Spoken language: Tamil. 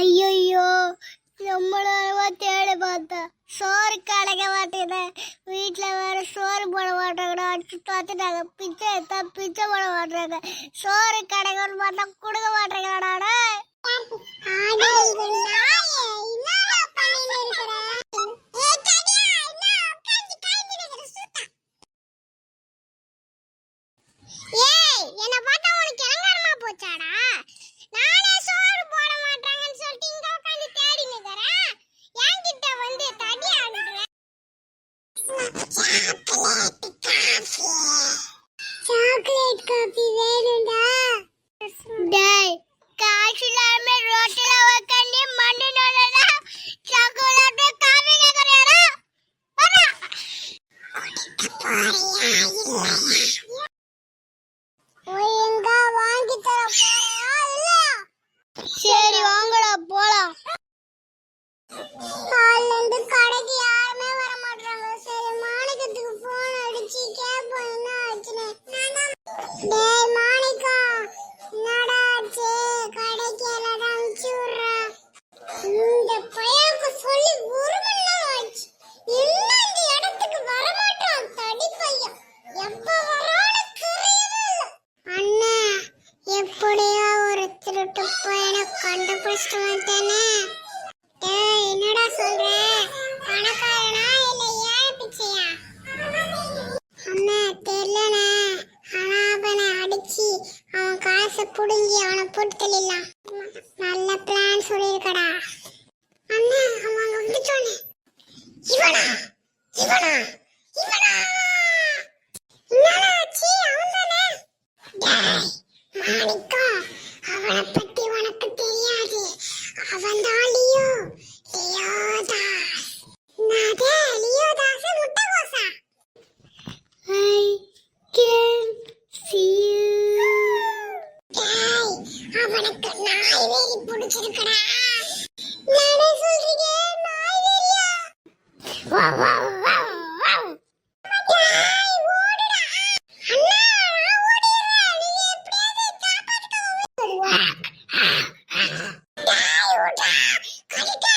ஐயோ, நம்மளவா தேடி பார்த்தேன். சோறு கிடைக்க மாட்டேங்குது. வீட்டில் வேற சோறு போட மாட்டாங்கடா. அடிச்சு பார்த்துட்டாங்க. பிச்சை எடுத்தா பிச்சை போட மாட்டாங்க. சோறு கிடைக்கணும்னு பார்த்தா கொடுக்க மாட்டேங்கிறாடா. என்ன பார்த்தா உனக்கு இறங்காரமா போச்சாடா? நானே சோறு போட மாட்டாங்கன்னு சொல்லிட்டு இங்க உட்காந்து தேடி நிக்கிறேன். என்கிட்ட வந்து தடி ஆடுற. சாக்லேட் காபி வேணும்டா. டேய், காசு இல்லாம ரோட்ல உட்காந்து மண்ணு நோடனா சாக்லேட் காபி கேக்குறடா. வரா. ஒழுங்கா வாங்கி தர போறியா இல்லையா? சரி வாங்கடா போலாம். காலைல இருந்து கடைக்கு யாருமே வர மாட்டாங்க. சரி மாணிக்கத்துக்கு போன் அடிச்சு கேப்போம் என்ன ஆச்சுன்னு. டேய் மாணிக்கா, என்னடா ஆச்சு? கடைக்கு எல்லாரும் அனுப்பிச்சு விடுறா. இந்த பையனுக்கு சொல்லி ஒரு மணி நேரம் ஆச்சு. இன்னும் இந்த இடத்துக்கு வர மாட்டான். தடி பையன் எப்ப வரான்னு தெரியவே இல்லை. அண்ணா, எப்படியா ஒரு திருட்டு பையனை கண்டுபிடிச்சிட்டு வந்துட்டேனே. டேய், என்னடா சொல்ற? பணக்காரனா இல்ல ஏழை பிச்சையா? அண்ணா தெரியலண்ணே. ஆனா அவனை அடிச்சு அவன் காசை புடுங்கி அவனை போட்டு தள்ளிடலாம். நல்ல பிளான் சொல்லியிருக்கடா. அண்ணா, அவன் அங்க வந்துட்டோன்னு. இவனா இவனா இவனா என்னடா ஆச்சு? அவன் தானே? டேய் மாணிக்கா, அவனை பத்தி உனக்கு தெரியாது. அவன் தான் லியோதாஸ். நாதே லியோதாஸ் முட்டைகோசா. I can see you. டேய், அவனுக்கு நாய் வெறி பிடிச்சிருக்கடா. நானே சொல்றீங்க, நாய் வெறியா? வா வா வா வா. டேய் ஓடுடா. அண்ணா, நான் ஓடிறேன். நீ எப்படியாவது காப்பாத்துக்க. டேய் ஓடா. கடிடா.